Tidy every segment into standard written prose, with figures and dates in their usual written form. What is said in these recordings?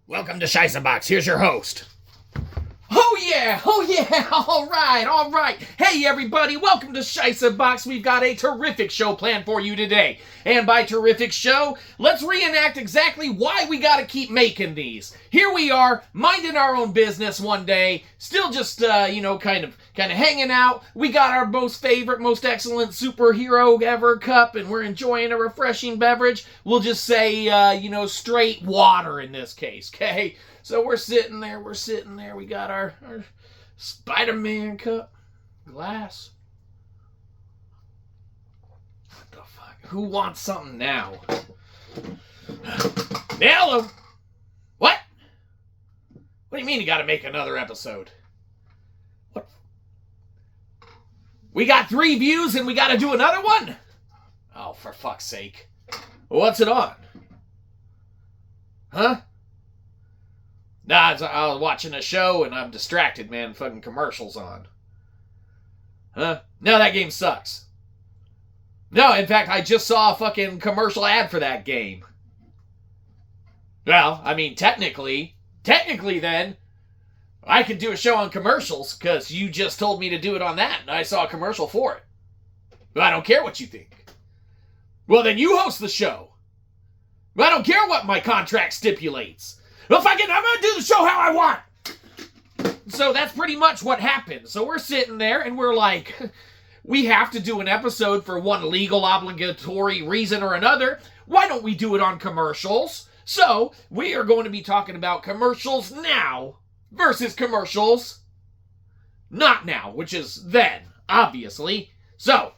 Welcome to SHI'ßböX. Here's your host. Oh yeah, all right. Hey everybody, welcome to SHI'ßböX. We've got a terrific show planned for you today. And by terrific show, let's reenact exactly why we gotta keep making these. Here we are, minding our own business one day, still just, kind of hanging out. We got our most favorite, most excellent superhero ever cup, and we're enjoying a refreshing beverage. We'll just say, straight water in this case, okay? So we're sitting there, we got our Spider-Man cup, glass. What the fuck? Who wants something now? Hello? What? What do you mean you gotta make another episode? What? We got 3 views and we gotta do another one? Oh, for fuck's sake. What's it on? Huh? Nah, I was watching a show and I'm distracted, man. Fucking commercials on. Huh? No, that game sucks. No, in fact, I just saw a fucking commercial ad for that game. Well, I mean, technically then, I could do a show on commercials because you just told me to do it on that and I saw a commercial for it. But I don't care what you think. Well, then you host the show. I don't care what my contract stipulates. Well, I'm going to do the show how I want. So that's pretty much what happened. So we're sitting there and we're like, we have to do an episode for one legal obligatory reason or another. Why don't we do it on commercials? So we are going to be talking about commercials now versus commercials not now, which is then, obviously. So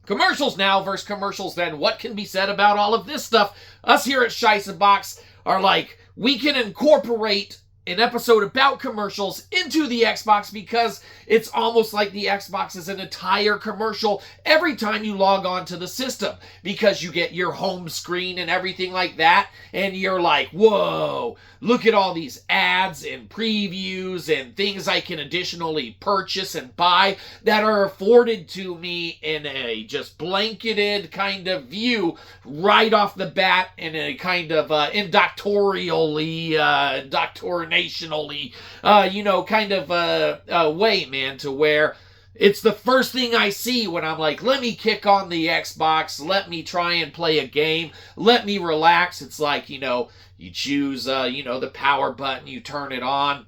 commercials now versus commercials then. What can be said about all of this stuff? Us here at SHI'ßböX are like, we can incorporate an episode about commercials into the Xbox because it's almost like the Xbox is an entire commercial every time you log on to the system because you get your home screen and everything like that and you're like, whoa, look at all these ads and previews and things I can additionally purchase and buy that are afforded to me in a just blanketed kind of view right off the bat in a kind of indoctrinationally, way, man, to where it's the first thing I see when I'm like, let me kick on the Xbox, let me try and play a game, let me relax. It's like, you choose, the power button, you turn it on,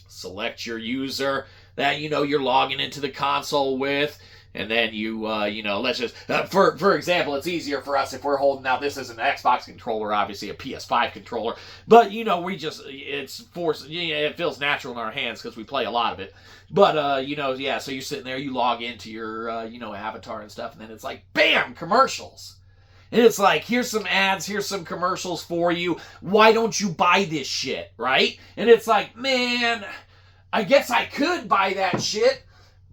select your user that, you're logging into the console with, and then you, let's just, for example, it's easier for us if we're holding out, this is an Xbox controller, obviously a PS5 controller, but, it feels natural in our hands because we play a lot of it. But, so you're sitting there, you log into your, avatar and stuff, and then it's like, bam, commercials. And it's like, here's some ads, here's some commercials for you. Why don't you buy this shit, right? And it's like, man, I guess I could buy that shit,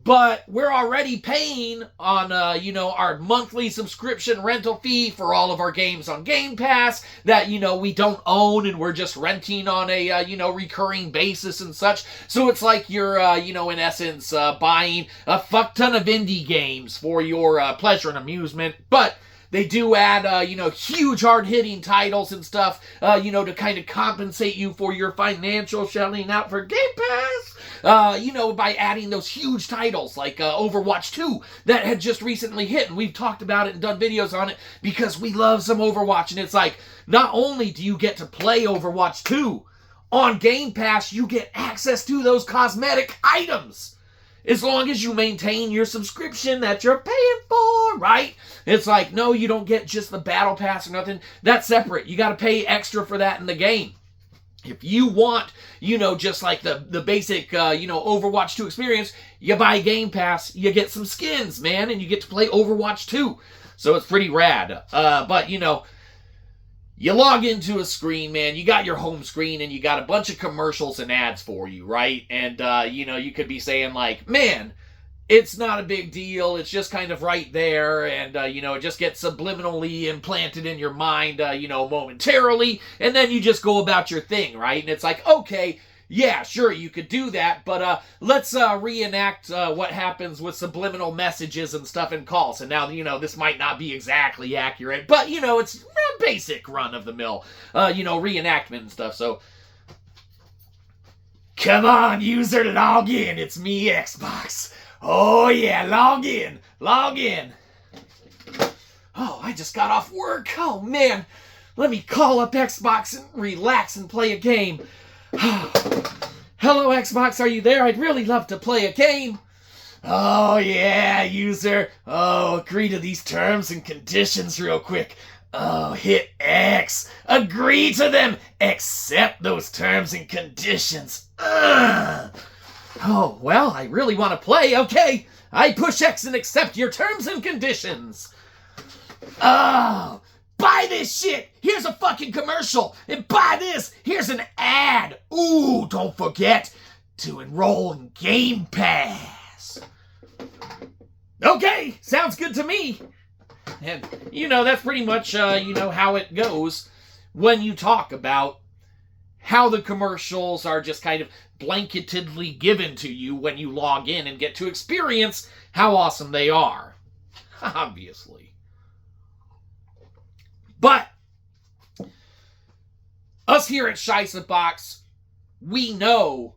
but we're already paying on, our monthly subscription rental fee for all of our games on Game Pass that, we don't own and we're just renting on a, recurring basis and such. So it's like you're, in essence, buying a fuck ton of indie games for your pleasure and amusement. But they do add, huge hard-hitting titles and stuff, to kind of compensate you for your financial shelling out for Game Pass. By adding those huge titles like Overwatch 2 that had just recently hit. And we've talked about it and done videos on it because we love some Overwatch. And it's like, not only do you get to play Overwatch 2 on Game Pass, you get access to those cosmetic items. As long as you maintain your subscription that you're paying for, right? It's like, no, you don't get just the battle pass or nothing. That's separate. You got to pay extra for that in the game. If you want, just like the basic, Overwatch 2 experience, you buy Game Pass, you get some skins, man, and you get to play Overwatch 2. So it's pretty rad. But, you log into a screen, man, you got your home screen, and you got a bunch of commercials and ads for you, right? And, you could be saying, like, man, it's not a big deal, it's just kind of right there, and, it just gets subliminally implanted in your mind, momentarily, and then you just go about your thing, right? And it's like, okay, yeah, sure, you could do that, but let's reenact what happens with subliminal messages and stuff in calls. And now, this might not be exactly accurate, but, it's a basic run-of-the-mill, reenactment and stuff. So Come on, user, log in. It's me, Xbox. Oh yeah, log in. Log in. Oh, I just got off work. Oh man, let me call up Xbox and relax and play a game. Hello, Xbox, are you there? I'd really love to play a game. Oh yeah, user. Oh, agree to these terms and conditions real quick. Oh, hit X. Agree to them. Accept those terms and conditions. Ugh. Oh, well, I really want to play. Okay, I push X and accept your terms and conditions. Oh, buy this shit. Here's a fucking commercial. And buy this. Here's an ad. Ooh, don't forget to enroll in Game Pass. Okay, sounds good to me. And, that's pretty much, how it goes when you talk about how the commercials are just kind of blanketedly given to you when you log in and get to experience how awesome they are. Obviously. But us here at SHIßböX, we know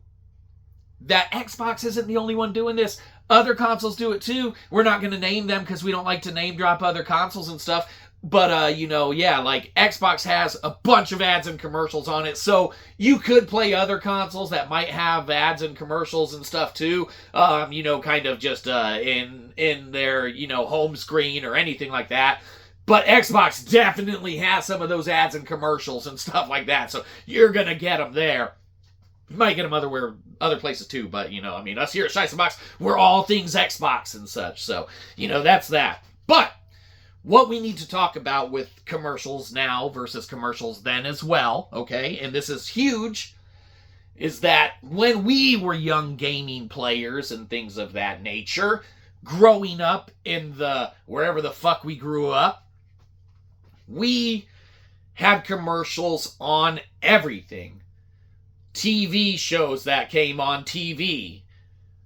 that Xbox isn't the only one doing this. Other consoles do it too. We're not going to name them because we don't like to name drop other consoles and stuff. But, like Xbox has a bunch of ads and commercials on it. So you could play other consoles that might have ads and commercials and stuff too. Kind of just in their, home screen or anything like that. But Xbox definitely has some of those ads and commercials and stuff like that. So you're going to get them there. You might get them other places too, but, us here at SHIßböX, we're all things Xbox and such. So, that's that. But what we need to talk about with commercials now versus commercials then as well, okay, and this is huge, is that when we were young gaming players and things of that nature, growing up in wherever the fuck we grew up, we had commercials on everything. TV shows that came on TV.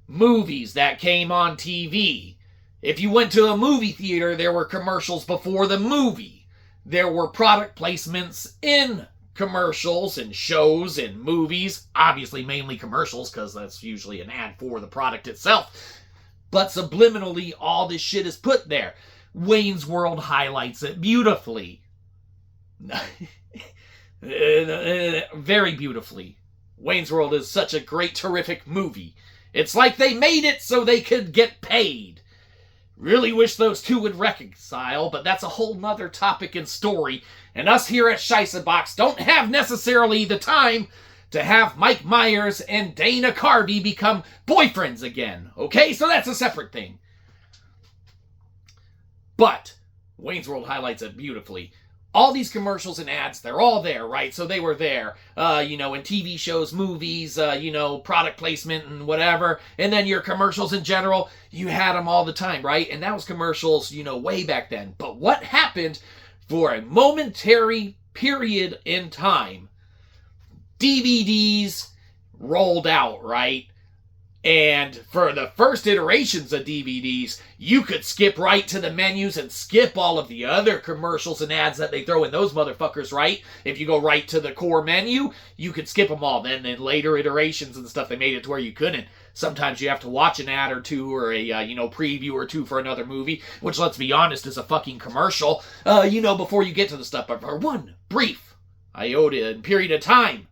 Movies that came on TV. If you went to a movie theater, there were commercials before the movie. There were product placements in commercials and shows and movies. Obviously, mainly commercials, because that's usually an ad for the product itself. But subliminally, all this shit is put there. Wayne's World highlights it beautifully. Very beautifully. Wayne's World is such a great, terrific movie. It's like they made it so they could get paid. Really wish those two would reconcile, but that's a whole nother topic and story. And us here at SHIßböX don't have necessarily the time to have Mike Myers and Dana Carvey become boyfriends again. Okay, so that's a separate thing. But Wayne's World highlights it beautifully. All these commercials and ads, they're all there, right? So they were there, in TV shows, movies, product placement and whatever. And then your commercials in general, you had them all the time, right? And that was commercials, way back then. But what happened for a momentary period in time? DVDs rolled out, right? And for the first iterations of DVDs, you could skip right to the menus and skip all of the other commercials and ads that they throw in those motherfuckers, right? If you go right to the core menu, you could skip them all. Then in later iterations and stuff, they made it to where you couldn't. Sometimes you have to watch an ad or two or a, preview or two for another movie, which, let's be honest, is a fucking commercial, before you get to the stuff. But for one brief iota period of time,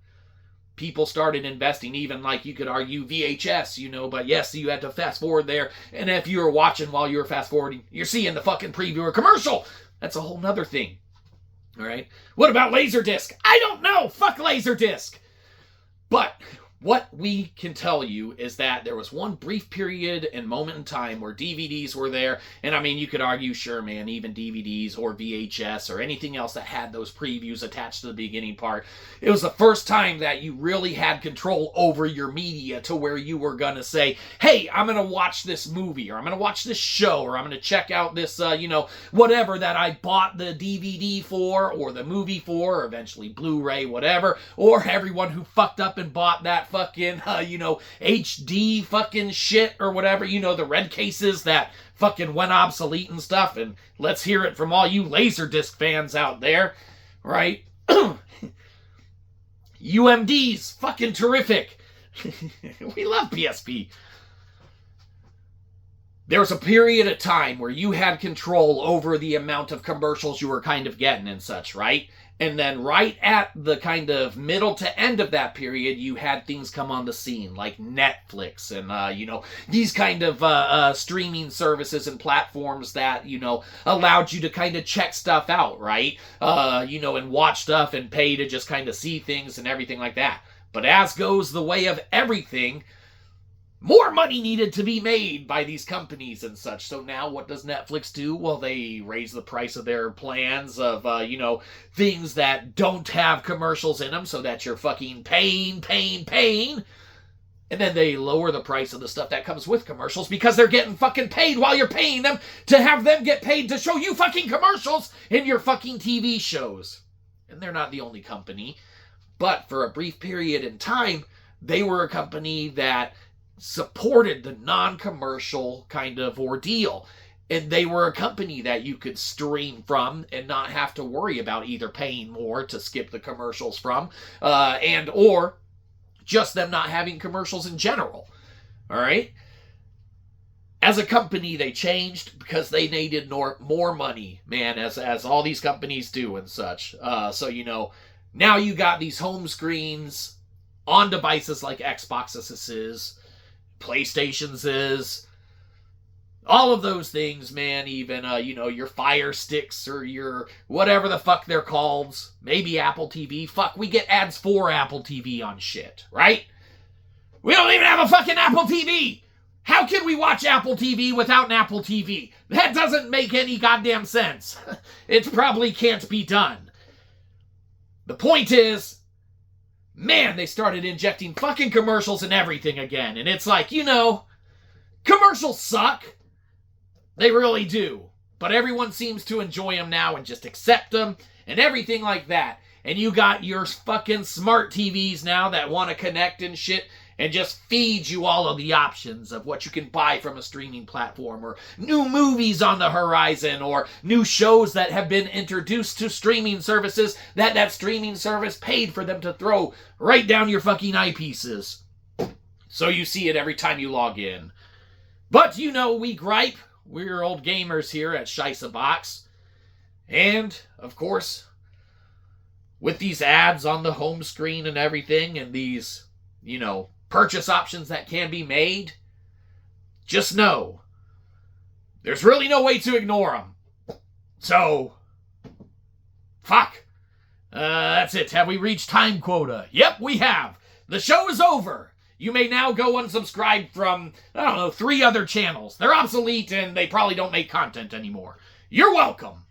people started investing, even like you could argue VHS, but yes, you had to fast forward there. And if you were watching while you were fast forwarding, you're seeing the fucking preview or commercial. That's a whole nother thing. All right. What about Laserdisc? I don't know. Fuck Laserdisc. But what we can tell you is that there was one brief period and moment in time where DVDs were there. And I mean, you could argue, sure, man, even DVDs or VHS or anything else that had those previews attached to the beginning part. It was the first time that you really had control over your media to where you were going to say, hey, I'm going to watch this movie, or I'm going to watch this show, or I'm going to check out this, whatever that I bought the DVD for, or the movie for, or eventually Blu-ray, whatever, or everyone who fucked up and bought that fucking, HD fucking shit or whatever, the red cases that fucking went obsolete and stuff. And let's hear it from all you Laserdisc fans out there, right? UMDs, fucking terrific. We love PSP. There was a period of time where you had control over the amount of commercials you were kind of getting and such, right? And then right at the kind of middle to end of that period, you had things come on the scene like Netflix and, these kind of streaming services and platforms that, allowed you to kind of check stuff out, right? And watch stuff and pay to just kind of see things and everything like that. But as goes the way of everything, more money needed to be made by these companies and such. So now what does Netflix do? Well, they raise the price of their plans of, things that don't have commercials in them so that you're fucking paying. And then they lower the price of the stuff that comes with commercials because they're getting fucking paid while you're paying them to have them get paid to show you fucking commercials in your fucking TV shows. And they're not the only company. But for a brief period in time, they were a company that supported the non-commercial kind of ordeal. And they were a company that you could stream from and not have to worry about either paying more to skip the commercials from, and or just them not having commercials in general. All right? As a company, they changed because they needed more money, man, as all these companies do and such. So, now you got these home screens on devices like Xboxes, PlayStations, all of those things, man, even, your Fire Sticks or your whatever the fuck they're called, maybe Apple TV. Fuck, we get ads for Apple TV on shit, right? We don't even have a fucking Apple TV! How can we watch Apple TV without an Apple TV? That doesn't make any goddamn sense. It probably can't be done. The point is, man, they started injecting fucking commercials and everything again. And it's like, commercials suck. They really do. But everyone seems to enjoy them now and just accept them and everything like that. And you got your fucking smart TVs now that want to connect and shit and just feed you all of the options of what you can buy from a streaming platform, or new movies on the horizon, or new shows that have been introduced to streaming services that streaming service paid for them to throw right down your fucking eyepieces. So you see it every time you log in. But we gripe. We're old gamers here at SHIßböX. And, of course, with these ads on the home screen and everything, and these, purchase options that can be made, just know there's really no way to ignore them. So, fuck. That's it. Have we reached time quota? Yep, we have. The show is over. You may now go unsubscribe from, 3 other channels. They're obsolete and they probably don't make content anymore. You're welcome.